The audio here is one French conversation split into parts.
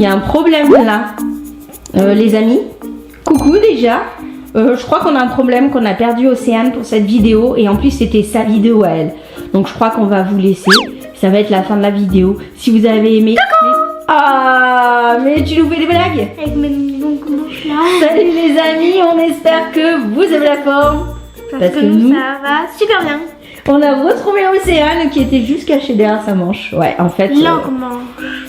y a un problème là, les amis. Coucou déjà. Je crois qu'on a un problème, qu'on a perdu Océane pour cette vidéo. Et en plus, c'était sa vidéo à elle. Donc je crois qu'on va vous laisser. Ça va être la fin de la vidéo. Si vous avez aimé... Ah, mais tu nous fais des blagues avec mes bouches là. Salut les amis, on espère que vous avez la forme. Parce que nous, ça va super bien. On a retrouvé Océane qui était juste cachée derrière sa manche. Ouais, en fait...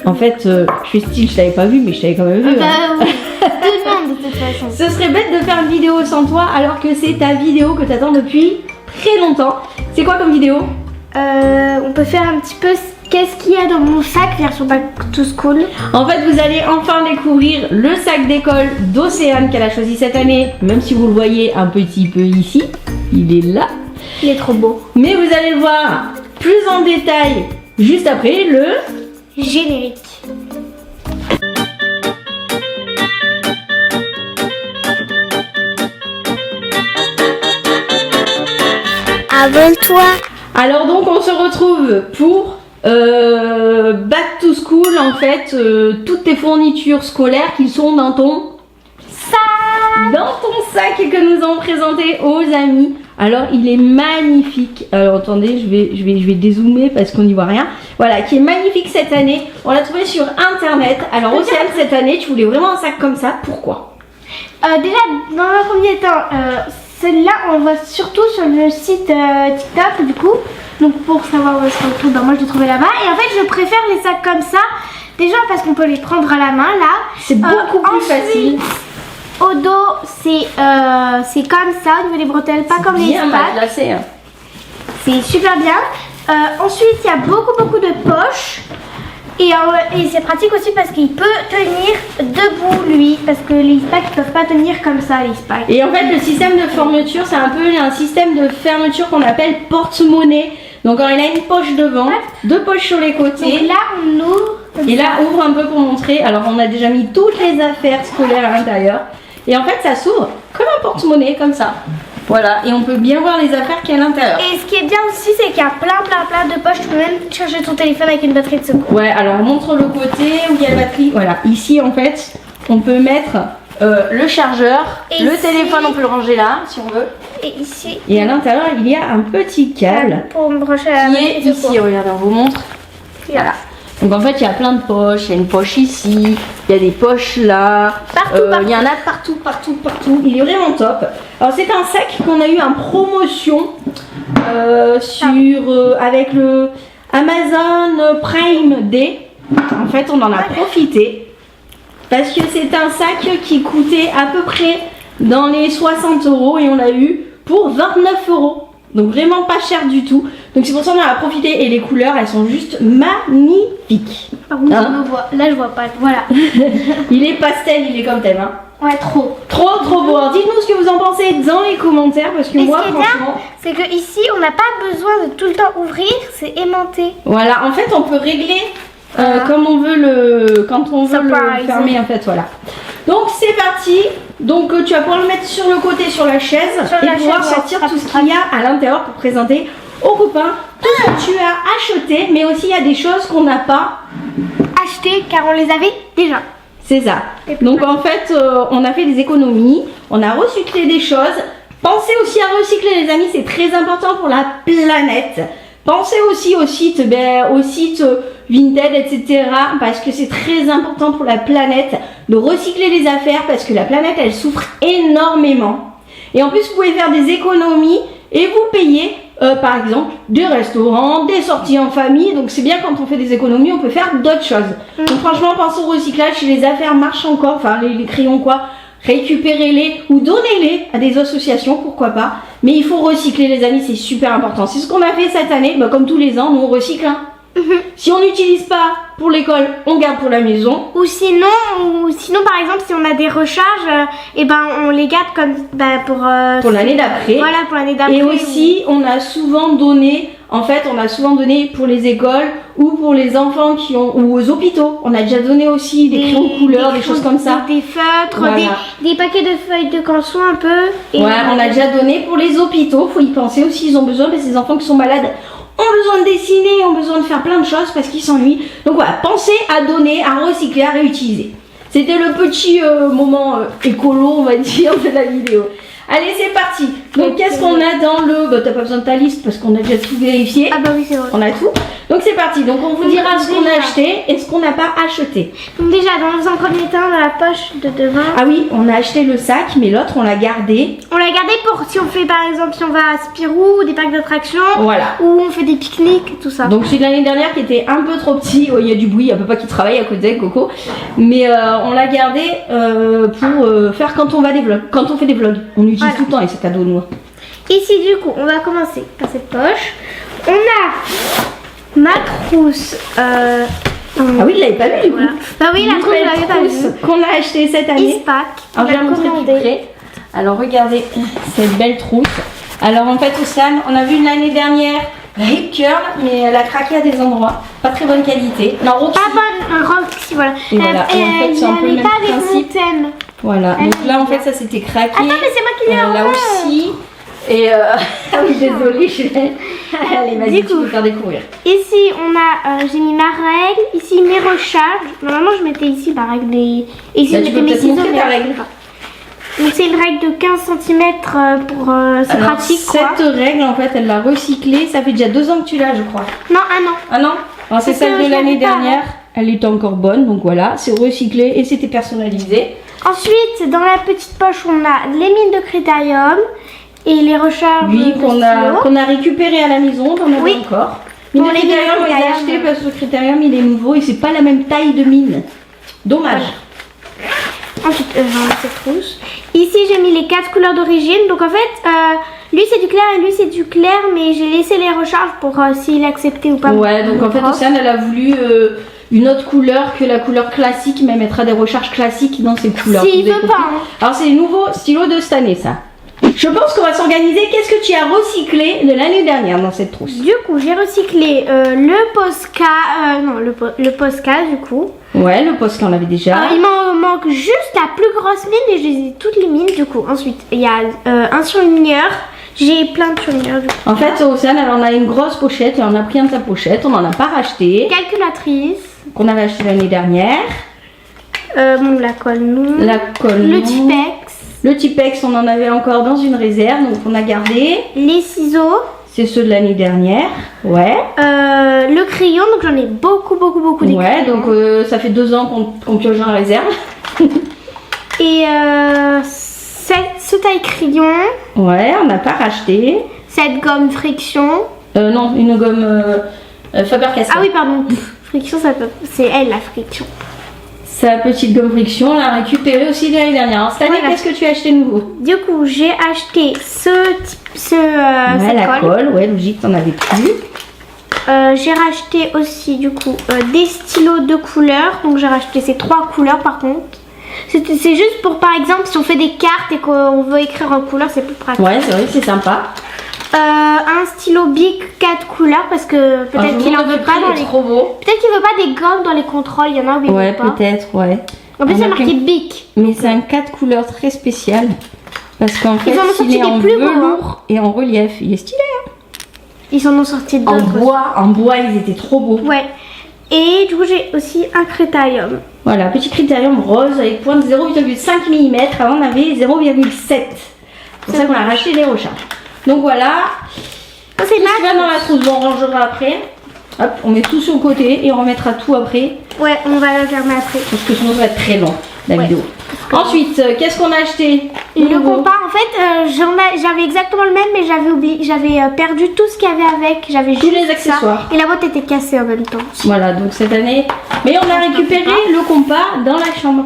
en fait, je fais style, je t'avais pas vu, mais je t'avais quand même vu. Bah oui, tout le monde de toute façon. Ce serait bête de faire une vidéo sans toi alors que c'est ta vidéo que t'attends depuis très longtemps. C'est quoi comme vidéo? On peut faire un petit peu qu'est-ce qu'il y a dans mon sac version Back to School. En fait, vous allez enfin découvrir le sac d'école d'Océane qu'elle a choisi cette année. Même si vous le voyez un petit peu ici, il est là. Il est trop beau. Mais vous allez le voir plus en détail juste après le générique. Abonne-toi. Alors donc on se retrouve pour Back to School, en fait, toutes tes fournitures scolaires qui sont dans ton sac. Dans ton sac que nous avons présenté aux amis. Alors il est magnifique. Alors attendez, je vais dézoomer parce qu'on n'y voit rien. Voilà, qui est magnifique cette année. On l'a trouvé sur internet. Alors Océane, cette année, tu voulais vraiment un sac comme ça. Pourquoi? Déjà, dans un premier temps, celle-là, on voit surtout sur le site TikTok du coup. Donc pour savoir où est-ce qu'on trouve, moi je l'ai trouvé là-bas. Et en fait, je préfère les sacs comme ça. Déjà parce qu'on peut les prendre à la main là. C'est beaucoup plus facile. Au dos, c'est comme ça au niveau des bretelles, pas comme les sacs. Hein. C'est super bien. Ensuite, il y a beaucoup de poches. Et c'est pratique aussi parce qu'il peut tenir debout lui. Parce que les packs ne peuvent pas tenir comme ça, les packs. Et en fait, le système de fermeture, c'est un peu un système de fermeture qu'on appelle porte-monnaie. Donc, il a une poche devant, deux poches sur les côtés. Donc là, on ouvre. Et là, ouvre un peu pour montrer. Alors, on a déjà mis toutes les affaires scolaires à l'intérieur. Et en fait, ça s'ouvre comme un porte-monnaie, comme ça. Voilà, et on peut bien voir les affaires qu'il y a à l'intérieur. Et ce qui est bien aussi, c'est qu'il y a plein de poches. Tu peux même charger ton téléphone avec une batterie de secours. Ouais, alors on montre le côté où il y a la batterie. Voilà, ici en fait, on peut mettre le chargeur, et le ici, téléphone, on peut le ranger là si on veut. Et ici. Et à l'intérieur, il y a un petit câble pour me brancher à la qui est ici. Regardez, on vous montre. Voilà. Donc en fait, il y a plein de poches. Il y a une poche ici, il y a des poches là. Partout. Il y en a partout. Il est vraiment top. Alors c'est un sac qu'on a eu en promotion avec le Amazon Prime Day. En fait, on en a profité parce que c'est un sac qui coûtait à peu près dans les 60 € et on l'a eu pour 29 €. Donc vraiment pas cher du tout. Donc c'est pour ça qu'on en a profité et les couleurs elles sont juste magnifiques. Par contre, là je vois pas. Voilà. Il est pastel, il est comme tel. Hein. Ouais, trop. Trop beau. Alors dites-nous ce que vous en pensez dans les commentaires parce que moi franchement. C'est que ici on n'a pas besoin de tout le temps ouvrir, c'est aimanté. Voilà, en fait on peut régler comme on veut quand on veut le fermer en fait, voilà. Donc c'est parti. Donc tu vas pouvoir le mettre sur le côté sur la chaise et pouvoir sortir tout ce qu'il y a à l'intérieur pour présenter aux copains tout ce que tu as acheté, mais aussi il y a des choses qu'on n'a pas achetées car on les avait déjà. C'est ça. Donc en fait on a fait des économies, on a recyclé des choses. Pensez aussi à recycler les amis, c'est très important pour la planète. Pensez aussi au site Vinted, etc. Parce que c'est très important pour la planète de recycler les affaires parce que la planète, elle souffre énormément. Et en plus, vous pouvez faire des économies et vous payer, par exemple, des restaurants, des sorties en famille. Donc c'est bien quand on fait des économies, on peut faire d'autres choses. Donc franchement, pensez au recyclage. Si les affaires marchent encore, enfin les crayons quoi, récupérez-les ou donnez-les à des associations, pourquoi pas. Mais il faut recycler les amis, c'est super important. C'est ce qu'on a fait cette année, comme tous les ans, nous on recycle. Hein. Si on n'utilise pas pour l'école, on garde pour la maison. Ou sinon par exemple si on a des recharges, on les garde comme pour l'année d'après. Voilà, pour l'année d'après. Et aussi on a souvent donné pour les écoles ou pour les enfants ou aux hôpitaux. On a déjà donné aussi des crayons de couleur, des choses comme ça. Des feutres, voilà. des paquets de feuilles de canson un peu. Et ouais, on a déjà donné pour les hôpitaux. Faut y penser aussi, ils ont besoin de ces enfants qui sont malades. ont besoin de dessiner, ont besoin de faire plein de choses parce qu'ils s'ennuient. Donc voilà, pensez à donner, à recycler, à réutiliser. C'était le petit moment écolo, on va dire, de la vidéo. Allez, c'est parti. Donc, qu'est-ce qu'on a dans le... Bah, t'as pas besoin de ta liste parce qu'on a déjà tout vérifié. Ah bah oui, c'est vrai. On a tout. Donc, c'est parti. Donc, on vous dira ce qu'on a acheté et ce qu'on n'a pas acheté. Donc déjà, dans un premier temps, dans la poche de devant... Ah oui, on a acheté le sac, mais l'autre, on l'a gardé. On l'a gardé pour si on fait, par exemple, si on va à Spirou, des parcs d'attractions. Voilà. Ou on fait des pique-niques, tout ça. Donc, c'est de l'année dernière qui était un peu trop petit. Il y a du bruit, il y a papa qui travaille à côté, Coco. Mais on l'a gardé pour faire quand on va des vlogs. Quand on fait des vlogs. On utilise tout le temps et c'est cadeau de nous. Ici, du coup, on va commencer par cette poche. On a ma trousse. Ah oui, il l'avait pas vu du coup. Bah oui, la trousse, je l'avais pas vue. Qu'on a acheté cette année. Ispac. Alors, je vais la montrer plus près. Alors, regardez cette belle trousse. Alors, en fait, Océane, on a vu l'année dernière Rip Curl, mais elle a craqué à des endroits. Pas très bonne qualité. Non, Roxy. Pas bonne, Roxy, voilà. Et voilà. Et en fait, c'est un peu le même pas avec mon principe. thème. Voilà. Donc là, en fait, ça s'était craqué. Attends, mais c'est moi qui l'ai Là aussi. Et ah oui, désolée, Allez, vas-y, tu peux faire découvrir. Ici, on a, j'ai mis ma règle. Ici, mes recharges. Normalement, je mettais ici ma règle. Et ici, Là, je tu peux mettais mes peut-être ciseaux. montrer ta règle. Donc, c'est une règle de 15 cm pour. C'est Alors, pratique, quoi. cette règle, en fait, elle l'a recyclée. Ça fait déjà 2 ans que tu l'as, je crois. Non, un an. Ah non? Alors, c'est Parce celle que de je l'année l'avais pas, dernière. Elle était encore bonne, donc voilà. C'est recyclé et c'était personnalisé. Ensuite, dans la petite poche, on a les mines de critérium et les recharges. Oui, de qu'on a récupéré à la maison, on en avait Oui. encore. Bon, Mais le les mines de critérium, on les a Critérium, achetés parce que le critérium, il est nouveau et c'est pas la même taille de mine. Dommage. Ensuite, j'enlève cette trousse. Ici, j'ai mis les 4 couleurs d'origine. Donc, en fait, lui, c'est du clair et lui, c'est du clair. Mais j'ai laissé les recharges pour s'il acceptait ou pas. Ouais, donc en fait, Océane, elle a voulu une autre couleur que la couleur classique, mais elle mettra des recharges classiques dans ces couleurs. Si, il Vous avez veut compris? pas. Hein. Alors, c'est les nouveaux stylos de cette année, ça. Je pense qu'on va s'organiser. Qu'est-ce que tu as recyclé de l'année dernière dans cette trousse? Du coup, j'ai recyclé le Posca. Non, le Posca, du coup. Ouais, le Posca, on l'avait déjà. Il m'en manque juste la plus grosse mine et je les ai toutes les mines, du coup. Ensuite, il y a un surligneur. J'ai plein de surligneurs, du coup. En fait, Océane, elle en a une grosse pochette et on a pris un de sa pochette. On n'en a pas racheté. Calculatrice. Qu'on avait acheté l'année dernière. Bon, la colle, non. La colle. Le non. Tipex. Le Tipex, on en avait encore dans une réserve, donc on a gardé. Les ciseaux. C'est ceux de l'année dernière. Ouais. Le crayon, donc j'en ai beaucoup des Ouais, crayons. donc ça fait 2 ans qu'on pioche en réserve. Et ce taille-crayon. Ouais, on n'a pas racheté. Cette gomme friction. Non, une gomme Faber-Castell. Ah oui, pardon. Friction, c'est elle la friction. Sa petite gomme friction, on l'a récupérée aussi de l'année dernière. Alors, cette année, Voilà. qu'est-ce que tu as acheté de nouveau? Du coup, j'ai acheté Ouais, cette la colle, ouais, logique, t'en avais plus. j'ai racheté aussi, du coup, des stylos de couleurs. Donc, j'ai racheté ces 3 couleurs, par contre. C'est juste pour, par exemple, si on fait des cartes et qu'on veut écrire en couleur, c'est plus pratique. Ouais, c'est vrai, c'est sympa. Un stylo Bic 4 couleurs parce que peut-être qu'il en veut pas dans les... trop beau. Peut-être qu'il veut pas des gommes dans les contrôles, il y en a où il Ouais, veut pas. peut-être, ouais. En plus, On c'est a marqué qu'un- Bic. Mais c'est un 4 couleurs très spécial. Parce qu'en fait, en ont sorti il est des en plus beaux, velours et en relief. Il est stylé. Ils en ont sorti d'autres. En bois, ils étaient trop beaux. Ouais. Et du coup, j'ai aussi un critérium. Voilà, petit critérium rose avec pointe 0,5 mm. Avant, on avait 0,7. C'est pour ça qu'on a racheté les recharges. Donc voilà. Ça, c'est Tout ce qui va là. dans la trousse, bon, on rangera après. Hop, on met tout sur le côté et on remettra tout après. Ouais, on va le fermer après. Parce que sinon, ça va être très long, la Ouais. vidéo. Ensuite, qu'est-ce qu'on a acheté? Le compas, en fait, j'avais exactement le même, mais j'avais oublié, j'avais perdu tout ce qu'il y avait avec. J'avais Tous juste les accessoires. ça. Et la boîte était cassée en même temps. Voilà, donc cette année. Mais on a récupéré le compas dans la chambre.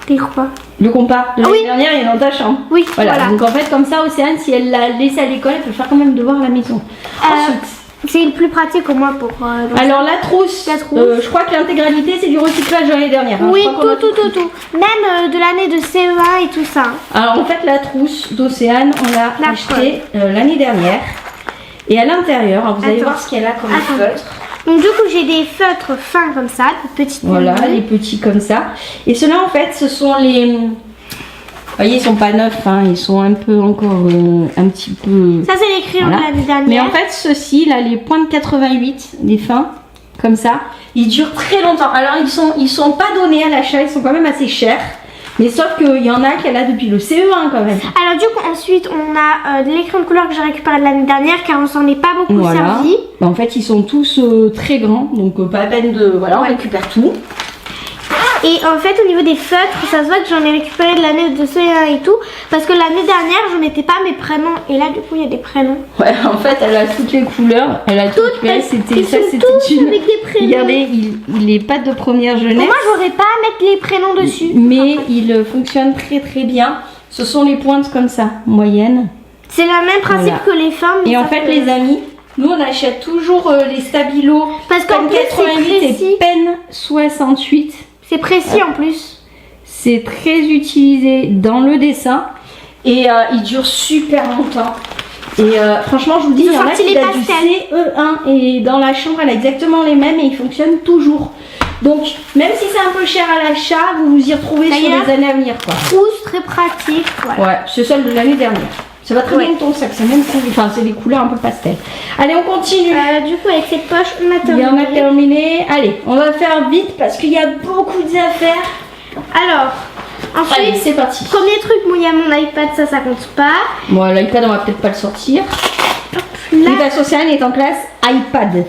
T'es quoi? Le compas de Ah l'année oui. dernière, il est dans ta chambre. Oui, Voilà. voilà. Donc en fait, comme ça, Océane, si elle l'a laissé à l'école, elle peut faire quand même devoir à la maison. Ensuite, C'est le plus pratique au moins pour. alors la trousse, La trousse. je crois que l'intégralité c'est du recyclage de l'année dernière. hein. oui, Je crois qu'on a tout. Même de l'année de CE1 et tout ça. Alors en fait, la trousse d'Océane, on l'a La achetée l'année dernière. Et à l'intérieur, alors, vous allez Attends. voir ce qu'elle a comme Attends. feutre. Donc du coup, j'ai des feutres fins comme ça, des petites. Voilà, lignes. les petits comme ça. Et ceux-là, en fait, ce sont voyez, ils sont pas neufs, hein, ils sont un peu encore un petit peu. Ça, c'est les crayons de l'année dernière. Mais en fait, ceux-ci, là, les points de 88, les fins, comme ça, ils durent très longtemps. Alors, ils sont pas donnés à l'achat, ils sont quand même assez chers. Mais sauf qu'il y en a qu'elle a depuis le CE1 quand même. Alors du coup ensuite on a les crayons de couleur que j'ai récupéré de l'année dernière car on s'en est pas beaucoup servi. Bah, en fait ils sont tous très grands donc pas à peine de... Voilà, on récupère tout. Et en fait au niveau des feutres ça se voit que j'en ai récupéré de l'année de CE1 et tout. Parce que l'année dernière je mettais pas mes prénoms et là du coup il y a des prénoms. Ouais en fait elle a toutes les couleurs. Elle a toutes récupéré. C'était ça, c'était une... avec des prénoms. Regardez, il est pas de première jeunesse. Moi j'aurais pas à mettre les prénoms dessus. Mais il fonctionne très très bien. Ce sont les pointes comme ça, moyennes. C'est le même principe que les formes. Et en fait les amis, nous on achète toujours les stabilos. Parce qu'en plus 88 et peine 68. C'est précis en plus. C'est très utilisé dans le dessin. Et il dure super longtemps. Et franchement je vous dis, il y en a qui datent du CE1. Et dans la chambre elle a exactement les mêmes et ils fonctionnent toujours. Donc même si c'est un peu cher à l'achat, vous vous y retrouvez sur les années à venir quoi. Trousse très pratique. Voilà. Ouais, c'est celle de l'année dernière. Ça va très bien ton sac, c'est même enfin c'est des couleurs un peu pastel. Allez on continue. Du coup avec cette poche on a terminé. Et on a terminé. Allez, on va faire vite parce qu'il y a beaucoup d'affaires. Alors, ensuite, allez, c'est parti. Premier truc, bon il y a mon iPad, ça compte pas. Bon l'iPad on va peut-être pas le sortir. L'État social est en classe iPad.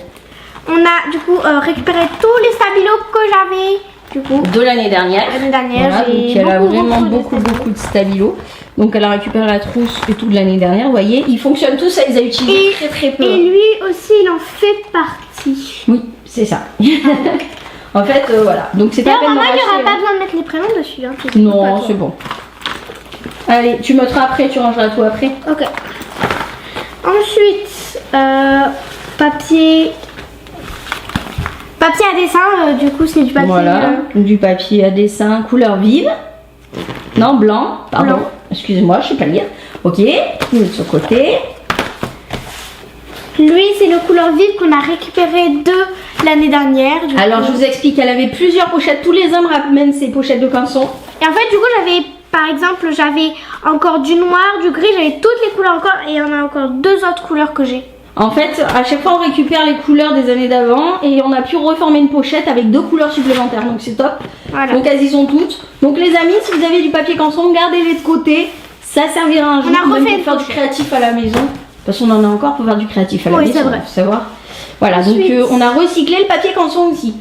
On a du coup récupéré tous les stabilos que j'avais du coup de l'année dernière. L'année dernière, voilà, donc elle a vraiment beaucoup de stabilos. Donc elle a récupéré la trousse et tout de l'année dernière. Vous voyez, ils fonctionnent tous, elle les a utilisés très très peu. Et lui aussi, il en fait partie. Oui, c'est ça. En fait, voilà. Donc c'est pas peine. Maman, il n'y aura pas besoin de mettre les prénoms dessus. Hein, non, c'est bon. Allez, tu mettras après, tu rangeras tout après. Ok. Ensuite, papier à dessin, du coup c'est du papier. Voilà, du papier à dessin couleur vive. Non, blanc, pardon. Blanc. Excusez-moi, je sais pas lire. Ok, on met de ce côté. Lui, c'est le couleur vive qu'on a récupéré de l'année dernière. Alors, je vous explique, elle avait plusieurs pochettes. Tous les hommes ramènent ces pochettes de canson. Et en fait, du coup, j'avais, par exemple, j'avais encore du noir, du gris, j'avais toutes les couleurs encore. Et il y en a encore 2 autres couleurs que j'ai. En fait, à chaque fois, on récupère les couleurs des années d'avant et on a pu reformer une pochette avec 2 couleurs supplémentaires. Donc, c'est top. Voilà. Donc, elles y sont toutes. Donc, les amis, si vous avez du papier canson, gardez-les de côté. Ça servira un jour même pour faire du créatif à la maison. De toute façon, on en a encore pour faire du créatif à la maison. Oui, c'est vrai. Faut savoir. Voilà, ensuite, donc on a recyclé le papier canson aussi.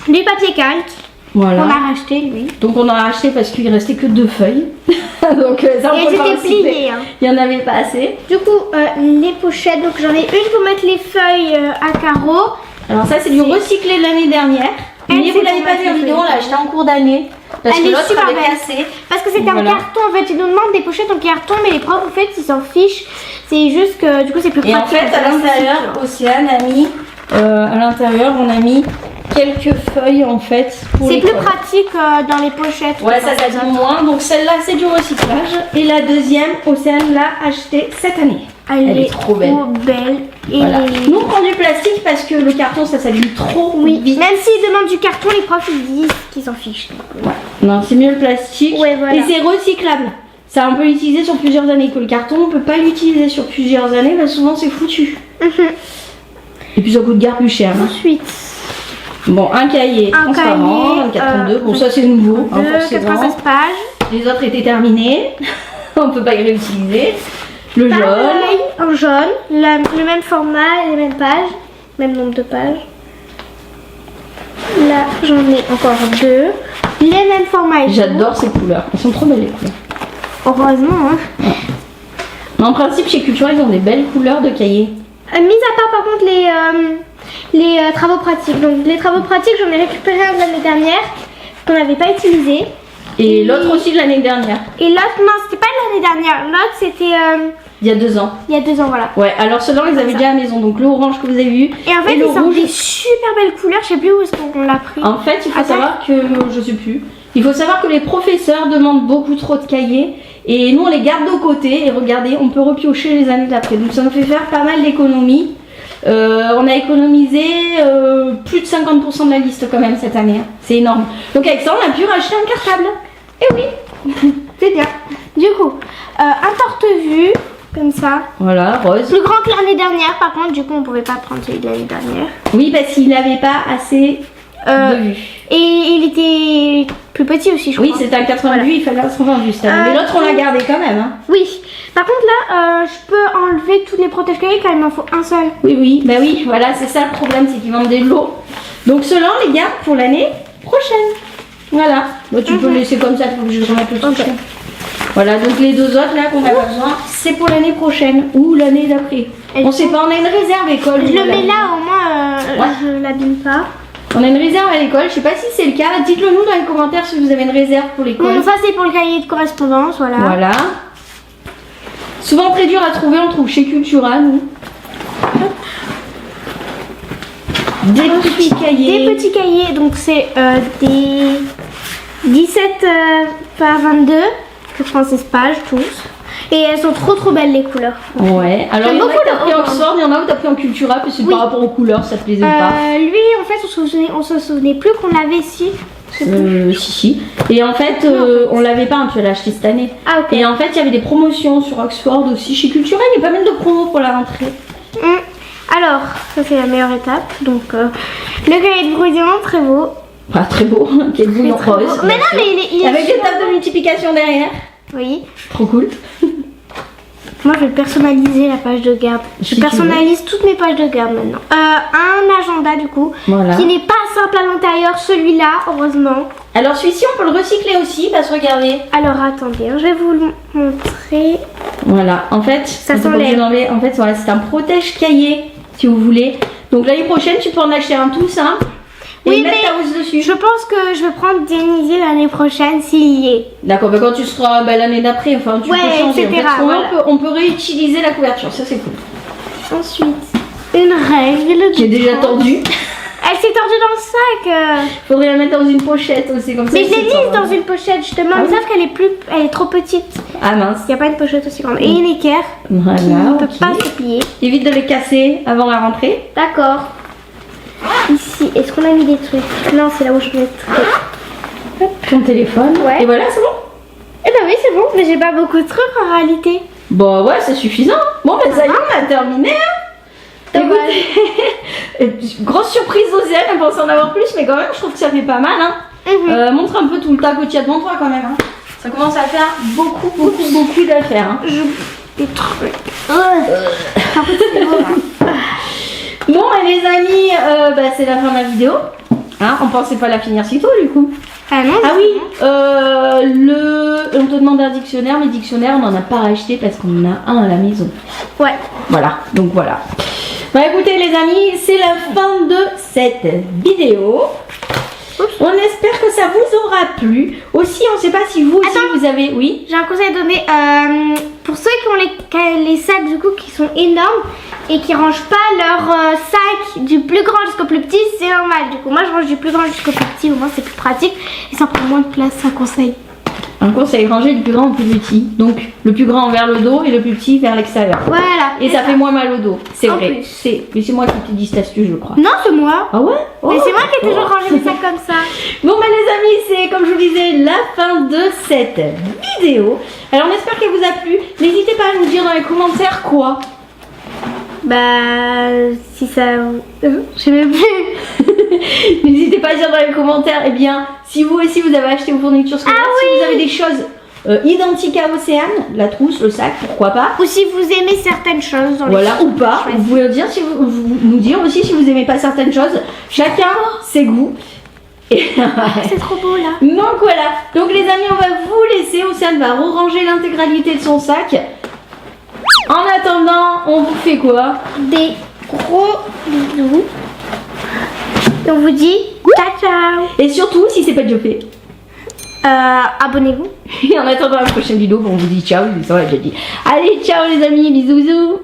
Du papier calque. Voilà. On a racheté lui. Donc on a racheté parce qu'il restait que 2 feuilles. Donc ça on peut pas recycler. Hein. Il n'y en avait pas assez. Du coup les pochettes, donc j'en ai une pour mettre les feuilles à carreaux. Alors ça c'est du recyclé de l'année dernière. Mais vous l'avez pas vu en vidéo, on l'a acheté en cours d'année. Parce que l'autre avait cassé. Parce que c'était en carton en fait, ils nous demandent des pochettes en carton mais les profs en fait ils s'en fichent. C'est juste que du coup c'est plus pratique. Et en fait à l'intérieur, Océane a mis, à l'intérieur on a mis quelques feuilles en fait. C'est plus pratique dans les pochettes. Ouais ça dit moins. Donc celle-là c'est du recyclage. Et la deuxième, Océane l'a achetée cette année. Elle est trop belle. Et voilà. Nous on prend du plastique parce que le carton ça s'abîme trop vite. Même s'ils demandent du carton, les profs ils disent qu'ils s'en fichent. Ouais. Non c'est mieux le plastique. Ouais, voilà. Et c'est recyclable. Ça on peut l'utiliser sur plusieurs années. Que le carton on peut pas l'utiliser sur plusieurs années parce que souvent c'est foutu. Et puis ça coûte guère plus cher. Ensuite. Bon, un cahier transparent, 24-32. Bon, ça c'est nouveau. 96 pages. Les autres étaient terminés. On peut pas les réutiliser. Le jaune. En jaune. Le même format, les mêmes pages. Même nombre de pages. Là, j'en ai encore 2. Les mêmes formats. J'adore ces couleurs. Elles sont trop belles les couleurs. Heureusement, hein. Ouais. En principe, chez Cultura, ils ont des belles couleurs de cahiers. Mis à part par contre les travaux pratiques. Donc les travaux pratiques, j'en ai récupéré un de l'année dernière qu'on n'avait pas utilisé. Et l'autre aussi de l'année dernière. Et l'autre, non, c'était pas de l'année dernière. L'autre, c'était il y a 2 ans. Il y a 2 ans, voilà. Ouais, alors ceux-là, on les avait déjà à la maison. Donc le orange que vous avez vu. Et en fait, ils sont des super belles couleurs. Je sais plus où est-ce qu'on l'a pris. En fait, il faut savoir que, je sais plus. Il faut savoir que les professeurs demandent beaucoup trop de cahiers. Et nous, on les garde de côté. Et regardez, on peut repiocher les années d'après. Donc ça nous fait faire pas mal d'économies. On a économisé plus de 50% de la liste quand même cette année. C'est énorme. Donc avec ça, on a pu racheter un cartable. Et oui. C'est bien. Du coup, un torte-vue, comme ça. Voilà, rose. Plus grand que l'année dernière, par contre, du coup, on pouvait pas prendre celui de l'année dernière. Oui, parce qu'il n'avait pas assez de vues. Et il était plus petit aussi, je crois. Oui, c'était un 80 vues, il fallait un 120 vues cette année. Mais l'autre, on l'a gardé quand même. Hein. Oui. Par contre, là, je peux enlever tous les protège cahiers car il m'en faut un seul. Oui, oui, bah oui, voilà, c'est ça le problème, c'est qu'ils vendent des lots. Donc ceux-là, on les garde pour l'année prochaine. Voilà. Bon, tu peux le laisser comme ça, il faut que je remette le truc. Voilà, donc les deux autres là qu'on n'a pas besoin, c'est pour l'année prochaine ou l'année d'après. On sait pas, on a une réserve école. Je le mets là, au moins, je l'abîme pas. On a une réserve à l'école, je sais pas si c'est le cas. Dites-le nous dans les commentaires si vous avez une réserve pour l'école. Bon, ça c'est pour le cahier de correspondance, voilà. Voilà. Souvent très dur à trouver, on trouve chez Cultura, nous. Des petits cahiers. Des petits cahiers, donc c'est des 17 par 22, 96 pages tous. Et elles sont trop belles les couleurs. Ouais, alors il y en a que t'as pris en Oxford, il y en a où t'as pris en Cultura, puis c'est par rapport aux couleurs, ça te plaisait pas. Lui, en fait, on se souvenait plus qu'on l'avait ici. Si. Et en fait, on l'avait pas, tu l'as acheté cette année. Ah, ok. Et en fait, il y avait des promotions sur Oxford aussi. Chez Cultura, il y a pas mal de promos pour la rentrée. Alors, ça c'est la meilleure étape. Donc, le cahier de brouillon, très beau. Pas très beau, quel bouillon rose. Mais non, mais il est avec des tables de multiplication derrière. Oui. Trop cool. Moi, je vais personnaliser la page de garde. Je personnalise toutes mes pages de garde maintenant. Un agenda, du coup, qui n'est pas simple à l'intérieur, celui-là, heureusement. Alors, celui-ci, on peut le recycler aussi, parce que regardez. Alors, attendez, je vais vous le montrer. Voilà, en fait, ça s'enlève. En fait, voilà, c'est un protège-cahier, si vous voulez. Donc, l'année prochaine, tu peux en acheter un tout simple. Et mettre ta housse dessus. Je pense que je vais prendre Denise l'année prochaine s'il y est. D'accord, mais quand tu seras l'année d'après, enfin tu peux changer. Etc. En fait, on peut réutiliser la couverture, ça c'est cool. Ensuite, une règle qui est déjà tordue. Elle s'est tordue dans le sac. Faudrait la mettre dans une pochette aussi comme ça. Mais je l'ai mise dans une pochette justement, mais sauf qu'elle est trop petite. Ah mince. Il n'y a pas une pochette aussi grande. Et une équerre. Voilà. On ne peut pas se plier. Évite de les casser avant la rentrée. D'accord. Ici, est-ce qu'on a mis des trucs? Non, c'est là où je vais mettre. Ton téléphone. Ouais. Et voilà, c'est bon. Eh ben oui, c'est bon, mais j'ai pas beaucoup de trucs en réalité. Bon, ouais, c'est suffisant. Bon, ben ça y est, on a terminé. Écoute, grosse surprise d'Ozéane, elle pensait en avoir plus, mais quand même, je trouve que ça fait pas mal. Hein. Montre un peu tout le tas qu'il y a devant toi quand même. Hein. Ça commence à faire beaucoup d'affaires. Hein. Des trucs. Bon, les amis, c'est la fin de la vidéo. Hein, on pensait pas la finir si tôt du coup. Ah non. Ah oui, on te demande un dictionnaire, mais dictionnaire on n'en a pas racheté parce qu'on en a un à la maison. Ouais. Voilà, donc voilà. Bah écoutez les amis, c'est la fin de cette vidéo. On espère que ça vous aura plu. Aussi, on ne sait pas si vous aussi vous avez... Oui. J'ai un conseil à donner. Pour ceux qui ont les sacs du coup qui sont énormes et qui rangent pas leur sac du plus grand jusqu'au plus petit, c'est normal. Du coup, moi je range du plus grand jusqu'au plus petit, au moins c'est plus pratique et ça prend moins de place, c'est un conseil. Un conseil, ranger du plus grand au plus petit. Donc le plus grand vers le dos et le plus petit vers l'extérieur. Voilà. Et ça fait moins mal au dos, c'est vrai. Mais c'est moi qui te dis cette astuce, je crois. Non, c'est moi. Ah ouais? Mais c'est moi qui ai toujours rangé les sacs comme ça. Bon bah les amis, c'est comme je vous disais la fin de cette vidéo. Alors on espère qu'elle vous a plu. N'hésitez pas à nous dire dans les commentaires quoi. Bah si ça... je sais même plus. N'hésitez pas à dire dans les commentaires, eh bien, si vous aussi vous avez acheté vos fournitures scolaires, si vous avez des choses identiques à Océane, la trousse, le sac, pourquoi pas. Ou si vous aimez certaines choses dans voilà, ou pas. Vous pouvez dire si nous dire aussi si vous aimez pas certaines choses. Chacun ses goûts. C'est trop beau là. Donc voilà. Donc les amis, on va vous laisser. Océane va ranger l'intégralité de son sac. En attendant, on vous fait quoi? Des gros bisous. Et on vous dit ciao ciao. Et surtout, si c'est pas déjà fait, abonnez-vous. Et en attendant la prochaine vidéo, on vous dit ciao. Ça va, j'ai dit. Allez, ciao les amis, bisous bisous.